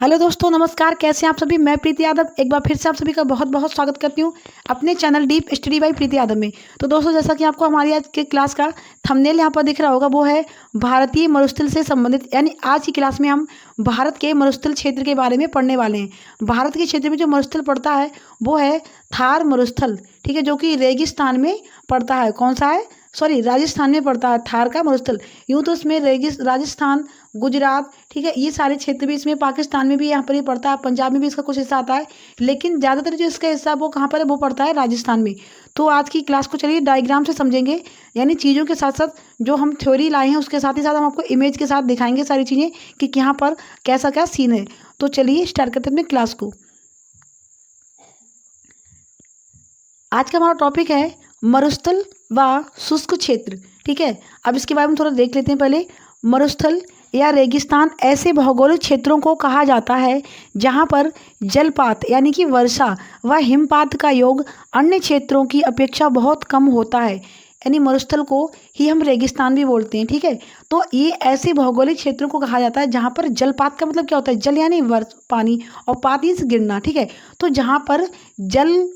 Hello दोस्तों, नमस्कार। कैसे हैं आप सभी। मैं प्रीति यादव एक बार फिर से आप सभी का बहुत बहुत स्वागत करती हूँ अपने चैनल डीप स्टडी बाय प्रीति यादव में। तो दोस्तों, जैसा कि आपको हमारी आज के क्लास का थंबनेल यहाँ पर दिख रहा होगा, वो है भारतीय मरुस्थल से संबंधित, यानी आज की क्लास में हम भारत के मरुस्थल क्षेत्र के बारे में पढ़ने वाले हैं। भारत के क्षेत्र में जो मरुस्थल पड़ता है वो है थार मरुस्थल, ठीक है, जो कि रेगिस्तान में पड़ता है। कौन सा है? सॉरी, राजस्थान में पड़ता है थार का मरुस्थल। यूँ तो इसमें राजस्थान, गुजरात, ठीक है, ये सारे क्षेत्र भी इसमें, पाकिस्तान में भी यहाँ पर ही पड़ता है, पंजाब में भी इसका कुछ हिस्सा आता है, लेकिन ज़्यादातर जो इसका हिस्सा वो कहाँ पर है, वो पड़ता है राजस्थान में। तो आज की क्लास को चलिए डायग्राम से समझेंगे, यानी चीज़ों के साथ साथ जो हम थ्योरी लाए हैं उसके साथ ही साथ हम आपको इमेज के साथ दिखाएंगे सारी चीज़ें कि यहाँ पर कैसा क्या सीन है। तो चलिए स्टार्ट करते हैं अपने क्लास को। आज का हमारा टॉपिक है मरुस्थल व शुष्क क्षेत्र, ठीक है। अब इसके बारे में थोड़ा देख लेते हैं पहले। मरुस्थल या रेगिस्तान ऐसे भौगोलिक क्षेत्रों को कहा जाता है जहां पर जलपात यानी कि वर्षा व हिमपात का योग अन्य क्षेत्रों की अपेक्षा बहुत कम होता है, यानी मरुस्थल को ही हम रेगिस्तान भी बोलते हैं, ठीक है। तो ये ऐसे भौगोलिक क्षेत्रों को कहा जाता है जहाँ पर जलपात का मतलब क्या होता है? जल यानी वर्ष, पानी, और पात मीन्स गिरना, ठीक है। तो जहाँ पर जल,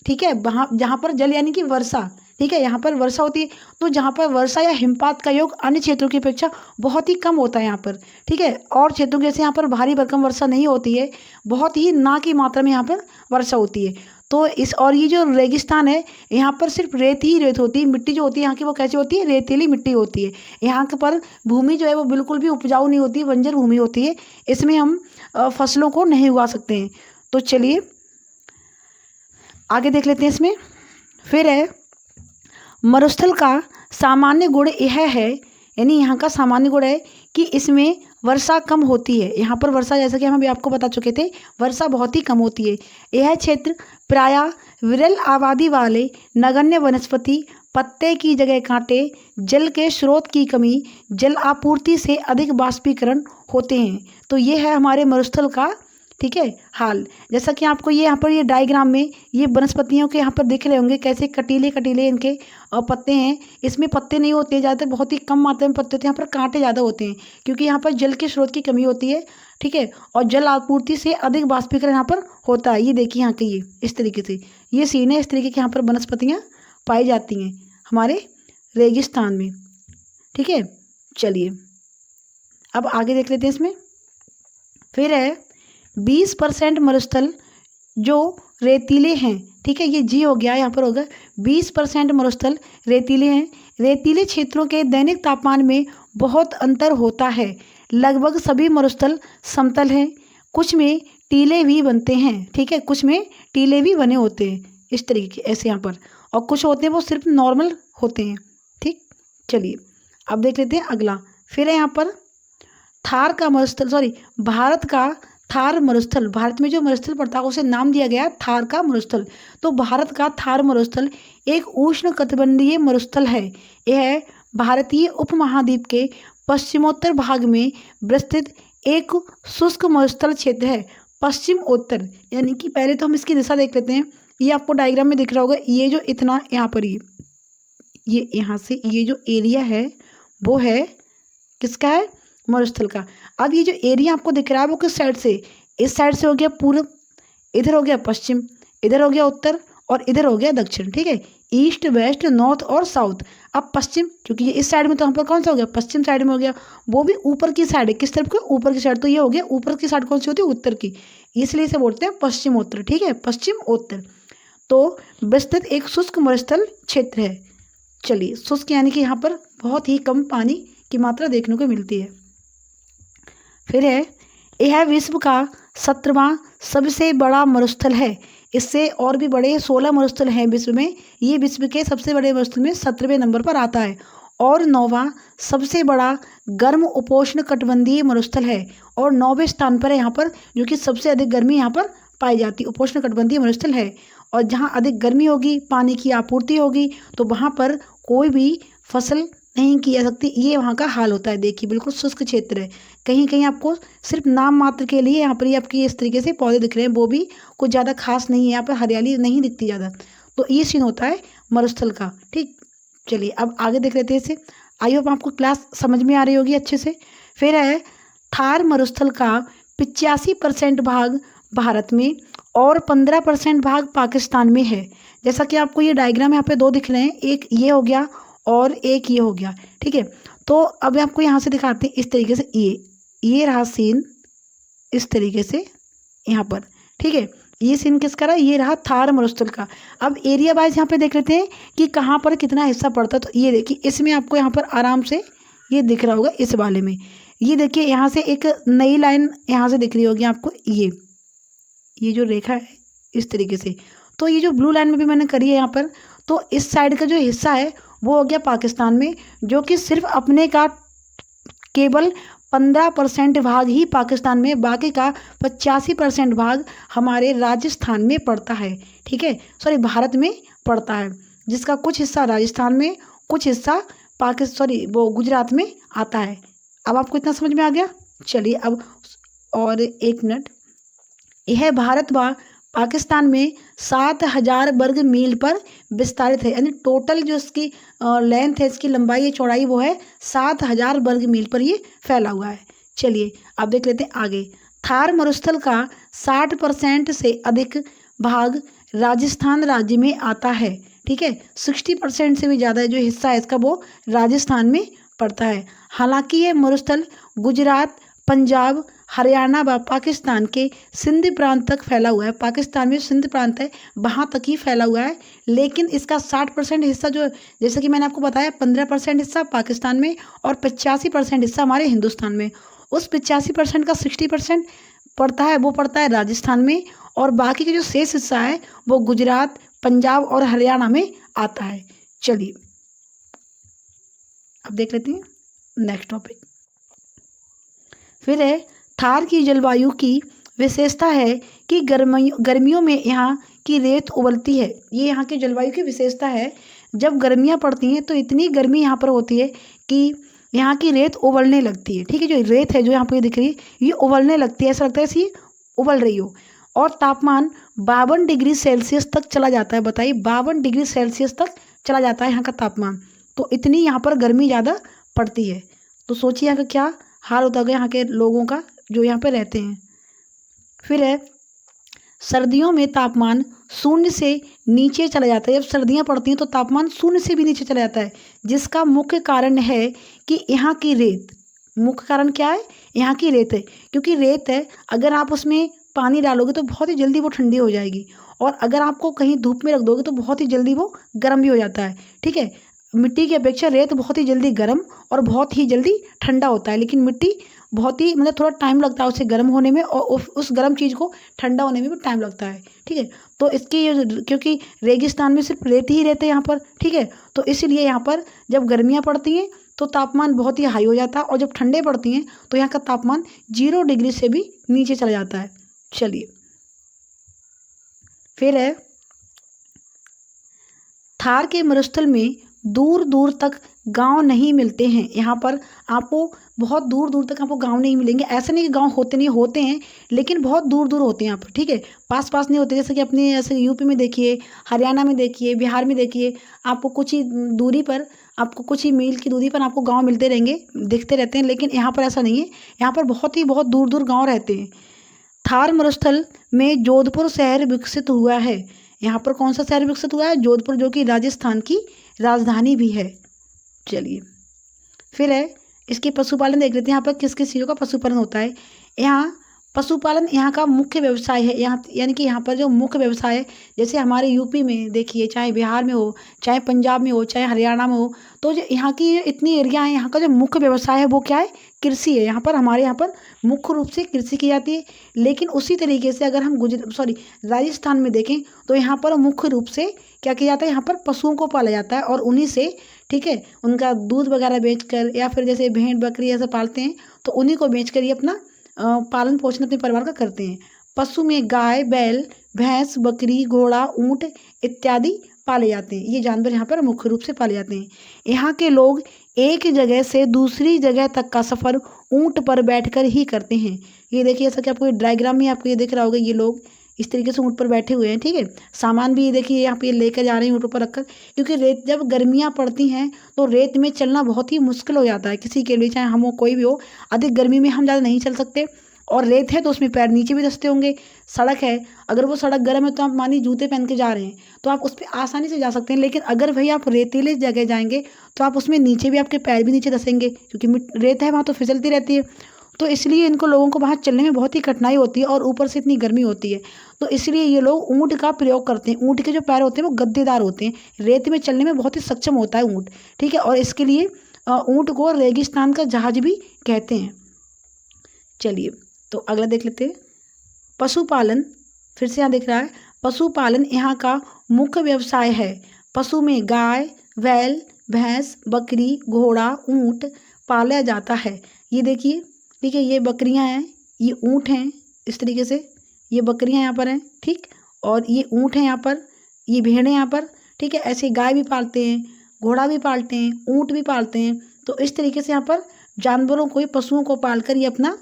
ठीक है, वहाँ जहाँ पर जल यानी कि वर्षा, ठीक है, यहाँ पर वर्षा होती है। तो जहाँ पर वर्षा या हिमपात का योग अन्य क्षेत्रों की अपेक्षा बहुत ही कम होता है यहाँ पर, ठीक है। और क्षेत्रों के जैसे यहाँ पर भारी भरकम वर्षा नहीं होती है, बहुत ही ना की मात्रा में यहाँ पर वर्षा होती है। तो इस, और ये जो रेगिस्तान है, यहाँ पर सिर्फ रेत ही रेत होती है। मिट्टी जो होती है यहाँ की वो कैसी होती है? रेतीली मिट्टी होती है। यहाँ के पर भूमि जो है वो बिल्कुल भी उपजाऊ नहीं होती, बंजर भूमि होती है। इसमें हम फसलों को नहीं उगा सकते हैं। तो चलिए आगे देख लेते हैं इसमें। फिर है मरुस्थल का सामान्य गुण यह है, यानी यहाँ का सामान्य गुण है कि इसमें वर्षा कम होती है। यहाँ पर वर्षा, जैसा कि हम अभी आपको बता चुके थे, वर्षा बहुत ही कम होती है। यह क्षेत्र प्रायः विरल आबादी वाले, नगण्य वनस्पति, पत्ते की जगह कांटे, जल के स्रोत की कमी, जल आपूर्ति से अधिक बाष्पीकरण होते हैं। तो ये है हमारे मरुस्थल का, ठीक है, हाल। जैसा कि आपको ये यहाँ पर ये डायग्राम में ये वनस्पतियों के यहाँ पर दिख रहे होंगे कैसे कटीले कटीले इनके पत्ते हैं। इसमें पत्ते नहीं होते हैं ज़्यादातर, बहुत ही कम मात्रा में पत्ते होते हैं। यहाँ पर कांटे ज़्यादा होते हैं क्योंकि यहाँ पर जल के स्रोत की कमी होती है, ठीक है, और जल आपूर्ति से अधिक बाष्पीकरण यहाँ पर होता है। ये देखिए यहाँ के ये इस तरीके से ये सीन है, इस तरीके की यहाँ पर वनस्पतियाँ पाई जाती हैं हमारे रेगिस्तान में, ठीक है। चलिए अब आगे देख लेते हैं इसमें। फिर है 20% मरुस्थल जो रेतीले हैं, ठीक है, ये जी हो गया, यहाँ पर होगा 20% मरुस्थल रेतीले हैं। रेतीले क्षेत्रों के दैनिक तापमान में बहुत अंतर होता है। लगभग सभी मरुस्थल समतल हैं, कुछ में टीले भी बनते हैं, ठीक है, कुछ में टीले भी बने होते हैं इस तरीके के ऐसे यहाँ पर, और कुछ होते हैं वो सिर्फ नॉर्मल होते हैं, ठीक। चलिए अब देख लेते हैं अगला। फिर है यहाँ पर थार का मरुस्थल, सॉरी, भारत का थार मरुस्थल। भारत में जो मरुस्थल पड़ता है उसे नाम दिया गया थार का मरुस्थल। तो भारत का थार मरुस्थल एक उष्णकटिबंधीय मरुस्थल है। यह भारतीय उपमहाद्वीप के पश्चिमोत्तर भाग में विस्तृत एक शुष्क मरुस्थल क्षेत्र है। पश्चिम उत्तर, यानी कि पहले तो हम इसकी दिशा देख लेते हैं। ये आपको डायग्राम में दिख रहा होगा, ये जो इतना यहाँ पर ये यहाँ से ये जो एरिया है वो है किसका है? मरुस्थल का। अब ये जो एरिया आपको दिख रहा है वो किस साइड से? इस साइड से हो गया पूर्व, इधर हो गया पश्चिम, इधर हो गया उत्तर, और इधर हो गया दक्षिण, ठीक है, ईस्ट वेस्ट नॉर्थ और साउथ। अब पश्चिम, क्योंकि ये इस साइड में, तो हम पर कौन सा हो गया? पश्चिम साइड में हो गया। वो भी ऊपर की साइड है, किस तरफ को? ऊपर की साइड। तो ये हो गया ऊपर की साइड कौन सी होती है? उत्तर की, इसलिए इसे बोलते हैं पश्चिमोत्तर, ठीक है, पश्चिमोत्तर। तो विस्तृत एक शुष्क मरुस्थल क्षेत्र है। चलिए, शुष्क यानी कि यहाँ पर बहुत ही कम पानी की मात्रा देखने को मिलती है। फिर है यह विश्व का 17वां सबसे बड़ा मरुस्थल है। इससे और भी बड़े 16 मरुस्थल हैं विश्व में। ये विश्व के सबसे बड़े मरुस्थल में 17वें नंबर पर आता है, और 9वां सबसे बड़ा गर्म उपोष्ण कटिबंधीय मरुस्थल है, और 9वें स्थान पर है यहाँ पर, जो कि सबसे अधिक गर्मी यहाँ पर पाई जाती है। उपोष्ण कटिबंधीय मरुस्थल है, और जहाँ अधिक गर्मी होगी, पानी की आपूर्ति होगी, तो वहाँ पर कोई भी फसल नहीं की जा सकती। ये वहाँ का हाल होता है। देखिए बिल्कुल शुष्क क्षेत्र है। कहीं कहीं आपको सिर्फ नाम मात्र के लिए यहाँ पर ये आपकी इस तरीके से पौधे दिख रहे हैं, वो भी कुछ ज़्यादा खास नहीं है, यहाँ पर हरियाली नहीं दिखती ज़्यादा। तो ये सीन होता है मरुस्थल का, ठीक। चलिए अब आगे देख लेते हैं इसे। आई होप आपको क्लास समझ में आ रही होगी अच्छे से। फिर है थार मरुस्थल का 85% भाग भारत में और 15% भाग पाकिस्तान में है। जैसा कि आपको ये डायग्राम यहाँ पे दो दिख रहे हैं, एक ये हो गया और एक ये हो गया, ठीक है। तो अब आपको यहाँ से दिखाते हैं इस तरीके से, ये रहा सीन इस तरीके से यहाँ पर, ठीक है। ये सीन किसका रहा, ये रहा थार मरुस्थल का। अब एरिया वाइज यहाँ पे देख लेते हैं कि कहाँ पर कितना हिस्सा पड़ता है। तो ये देखिए, इसमें आपको यहाँ पर आराम से ये दिख रहा होगा इस वाले में। ये देखिए यहाँ से एक नई लाइन यहाँ से दिख रही होगी आपको, ये जो रेखा है इस तरीके से। तो ये जो ब्लू लाइन में भी मैंने करी है यहाँ पर, तो इस साइड का जो हिस्सा है वो हो गया पाकिस्तान में, जो कि सिर्फ अपने का केवल 15% भाग ही पाकिस्तान में, बाकी का 85% भाग हमारे राजस्थान में पड़ता है, ठीक है, सॉरी भारत में पड़ता है, जिसका कुछ हिस्सा राजस्थान में, कुछ हिस्सा गुजरात में आता है। अब आपको इतना समझ में आ गया। चलिए अब और 1 मिनट। यह भारत व पाकिस्तान में 7000 वर्ग मील पर विस्तारित है, यानी टोटल जो इसकी लेंथ है, इसकी लंबाई चौड़ाई वो है 7000 वर्ग मील पर ये फैला हुआ है। चलिए अब देख लेते हैं आगे। थार मरुस्थल का 60% से अधिक भाग राजस्थान राज्य में आता है, ठीक है। 60% से भी ज़्यादा जो हिस्सा है इसका वो राजस्थान में पड़ता है। हालांकि ये मरुस्थल गुजरात, पंजाब, हरियाणा व पाकिस्तान के सिंध प्रांत तक फैला हुआ है। पाकिस्तान में सिंध प्रांत है वहाँ तक ही फैला हुआ है, लेकिन इसका 60% हिस्सा जो, जैसे कि मैंने आपको बताया, 15% हिस्सा पाकिस्तान में और 85% हिस्सा हमारे हिंदुस्तान में। उस 85% का 60% पड़ता है, वो पड़ता है राजस्थान में, और बाकी का जो शेष हिस्सा है वो गुजरात, पंजाब और हरियाणा में आता है। चलिए अब देख लेते हैं नेक्स्ट टॉपिक। फिर है थार की जलवायु की विशेषता है कि गर्मियों में यहाँ की रेत उबलती है। ये यहाँ की जलवायु की विशेषता है। जब गर्मियाँ पड़ती हैं तो इतनी गर्मी यहाँ पर होती है कि यहाँ की रेत उबलने लगती है, ठीक है। जो रेत है जो यहाँ पर दिख रही है ये उबलने लगती है, ऐसा लगता है ऐसी उबल रही हो। और तापमान 52 डिग्री सेल्सियस तक चला जाता है। बताइए, 52 डिग्री सेल्सियस तक चला जाता है यहाँ का तापमान। तो इतनी यहाँ पर गर्मी ज़्यादा पड़ती है। तो सोचिए यहाँ का क्या हाल होता होगा यहाँ के लोगों का जो यहाँ पे रहते हैं। फिर है सर्दियों में तापमान 0 से नीचे चला जाता है। जब सर्दियाँ पड़ती हैं तो तापमान 0 से भी नीचे चला जाता है, जिसका मुख्य कारण है कि यहाँ की रेत। मुख्य कारण क्या है? यहाँ की रेत है, क्योंकि रेत है अगर आप उसमें पानी डालोगे तो बहुत ही जल्दी वो ठंडी हो जाएगी, और अगर आपको कहीं धूप में रख दोगे तो बहुत ही जल्दी वो गर्म भी हो जाता है, ठीक है। मिट्टी की अपेक्षा रेत बहुत ही जल्दी गर्म और बहुत ही जल्दी ठंडा होता है, लेकिन मिट्टी बहुत ही मतलब थोड़ा टाइम लगता है उसे गर्म होने में, और उस गर्म चीज़ को ठंडा होने में भी टाइम लगता है, ठीक है। तो इसकी क्योंकि रेगिस्तान में सिर्फ रेत ही रहते हैं यहाँ पर, ठीक है, तो इसीलिए यहाँ पर जब गर्मियाँ पड़ती हैं तो तापमान बहुत ही हाई हो जाता है, और जब ठंडे पड़ती हैं तो यहाँ का तापमान 0 डिग्री से भी नीचे चला जाता है। चलिए फिर है थार के मरुस्थल में दूर दूर तक गांव नहीं मिलते हैं। यहाँ पर आपको बहुत दूर दूर तक आपको गांव नहीं मिलेंगे। ऐसा नहीं कि गांव होते नहीं, होते हैं, लेकिन बहुत दूर दूर होते हैं यहाँ पर, ठीक है, पास पास नहीं होते। जैसे कि अपने ऐसे यूपी में देखिए, हरियाणा में देखिए, बिहार में देखिए, आपको कुछ ही दूरी पर, आपको कुछ ही मील की दूरी पर आपको गाँव मिलते रहेंगे, दिखते रहते हैं, लेकिन यहाँ पर ऐसा नहीं है। यहाँ पर बहुत दूर दूर गाँव रहते हैं। थार मरुस्थल में जोधपुर शहर विकसित हुआ है। यहाँ पर कौन सा शहर विकसित हुआ है? जोधपुर, जो कि राजस्थान की राजधानी भी है। चलिए फिर है इसके पशुपालन देख लेते हैं। यहाँ पर किस किस चीज़ों का पशुपालन होता है। यहाँ पशुपालन यहाँ का मुख्य व्यवसाय है। यहाँ यानी कि यहाँ पर जो मुख्य व्यवसाय है, जैसे हमारे यूपी में देखिए, चाहे बिहार में हो, चाहे पंजाब में हो, चाहे हरियाणा में हो, तो जो यहाँ की इतनी एरिया है, यहाँ का जो मुख्य व्यवसाय है वो क्या है? कृषि है। यहाँ पर हमारे यहाँ पर मुख्य रूप से कृषि की जाती है। लेकिन उसी तरीके से अगर हम राजस्थान में देखें तो यहाँ पर मुख्य रूप से क्या किया जाता है? यहाँ पर पशुओं को पाला जाता है, और उन्हीं से, ठीक है, उनका दूध वगैरह बेचकर, या फिर जैसे भेड़ बकरी ऐसे पालते हैं तो उन्हीं को बेचकर ये अपना पालन पोषण अपने परिवार का करते हैं। पशु में गाय, बैल, भैंस, बकरी, घोड़ा, ऊंट इत्यादि पाले जाते हैं। ये जानवर यहाँ पर मुख्य रूप से पाले जाते हैं। यहाँ के लोग एक जगह से दूसरी जगह तक का सफ़र ऊंट पर बैठकर ही करते हैं। ये देखिए, ऐसा कि आपको डायग्राम में आपको ये दिख रहा होगा, ये लोग इस तरीके से ऊँट पर बैठे हुए हैं, ठीक है। सामान भी देखिए यहाँ पे लेकर जा रहे हैं ऊँटों पर रखकर, क्योंकि रेत जब गर्मियाँ पड़ती हैं तो रेत में चलना बहुत ही मुश्किल हो जाता है किसी के लिए, चाहे हम हो कोई भी हो। अधिक गर्मी में हम ज़्यादा नहीं चल सकते, और रेत है तो उसमें पैर नीचे भी धंसते होंगे। सड़क है, अगर वो सड़क गर्म है तो आप मानिए जूते पहन के जा रहे हैं तो आप उस पर आसानी से जा सकते हैं, लेकिन अगर भाई आप रेतीले जगह जाएंगे तो आप उसमें नीचे भी आपके पैर भी नीचे धंसेंगे, क्योंकि रेत है वहाँ तो फिसलती रहती है। तो इसलिए इनको लोगों को वहाँ चलने में बहुत ही कठिनाई होती है और ऊपर से इतनी गर्मी होती है, तो इसलिए ये लोग ऊँट का प्रयोग करते हैं। ऊँट के जो पैर होते हैं वो गद्देदार होते हैं, रेत में चलने में बहुत ही सक्षम होता है ऊँट, ठीक है। और इसके लिए ऊँट को रेगिस्तान का जहाज भी कहते हैं। चलिए तो अगला देख लेते हैं, पशुपालन। फिर से यहाँ दिख रहा है पशुपालन यहाँ का मुख्य व्यवसाय है। पशु में गाय, बैल, भैंस, बकरी, घोड़ा, ऊँट पाला जाता है। ये देखिए, ठीक है, ये बकरियां हैं, ये ऊँट हैं, इस तरीके से ये बकरियां यहाँ पर हैं, ठीक, और ये ऊँट हैं यहाँ पर, ये भेड़ें यहाँ पर, ठीक है। ऐसे गाय भी पालते हैं, घोड़ा भी पालते हैं, ऊँट भी पालते हैं। तो इस तरीके से यहाँ पर जानवरों को, पशुओं को पालकर ये अपना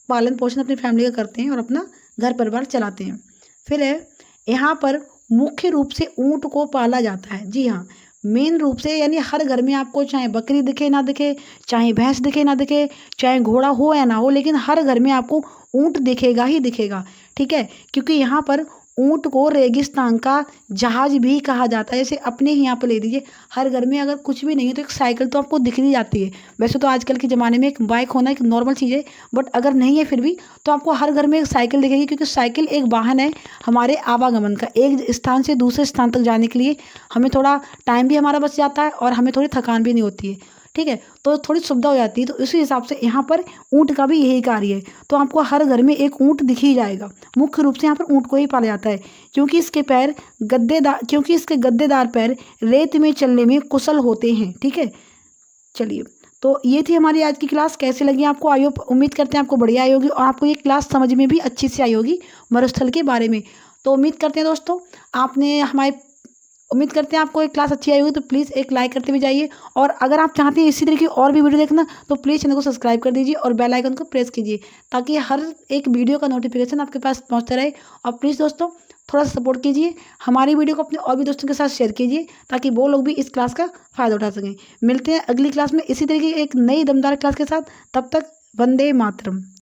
पालन पोषण अपनी फैमिली का करते हैं और अपना घर परिवार चलाते हैं। फिर है यहाँ पर मुख्य रूप से ऊँट को पाला जाता है। जी हाँ, मेन रूप से, यानी हर घर में आपको चाहे बकरी दिखे ना दिखे, चाहे भैंस दिखे ना दिखे, चाहे घोड़ा हो या ना हो, लेकिन हर घर में आपको ऊँट दिखेगा ही दिखेगा, ठीक है। क्योंकि यहाँ पर ऊँट को रेगिस्तान का जहाज भी कहा जाता है। जैसे अपने ही यहाँ पर ले लीजिए, हर घर में अगर कुछ भी नहीं है तो एक साइकिल तो आपको दिख ही जाती है। वैसे तो आजकल के ज़माने में एक बाइक होना एक नॉर्मल चीज़ है, बट अगर नहीं है फिर भी तो आपको हर घर में एक साइकिल दिखेगी, क्योंकि साइकिल एक वाहन है हमारे आवागमन का। एक स्थान से दूसरे स्थान तक जाने के लिए हमें थोड़ा टाइम भी हमारा बच जाता है और हमें थोड़ी थकान भी नहीं होती है, ठीक है, तो थोड़ी सुविधा हो जाती है। तो इसी हिसाब से यहाँ पर ऊँट का भी यही कार्य है। तो आपको हर घर में एक ऊँट दिख ही जाएगा। मुख्य रूप से यहाँ पर ऊँट को ही पाला जाता है, क्योंकि इसके गद्देदार पैर रेत में चलने में कुशल होते हैं, ठीक है। चलिए, तो ये थी हमारी आज की क्लास। कैसे लगी आपको? उम्मीद करते हैं आपको बढ़िया आई होगी और आपको ये क्लास समझ में भी अच्छी से आई होगी मरुस्थल के बारे में। तो उम्मीद करते हैं दोस्तों उम्मीद करते हैं आपको एक क्लास अच्छी आई होगी। तो प्लीज़ एक लाइक करते हुए जाइए, और अगर आप चाहते हैं इसी तरह की और भी वीडियो देखना तो प्लीज़ चैनल को सब्सक्राइब कर दीजिए और बेल आइकन को प्रेस कीजिए, ताकि हर एक वीडियो का नोटिफिकेशन आपके पास पहुंचता रहे। और प्लीज़ दोस्तों थोड़ा सा सपोर्ट कीजिए, हमारी वीडियो को अपने और भी दोस्तों के साथ शेयर कीजिए, ताकि वो लोग भी इस क्लास का फ़ायदा उठा सकें। मिलते हैं अगली क्लास में इसी तरह की एक नई दमदार क्लास के साथ। तब तक वंदे मातरम।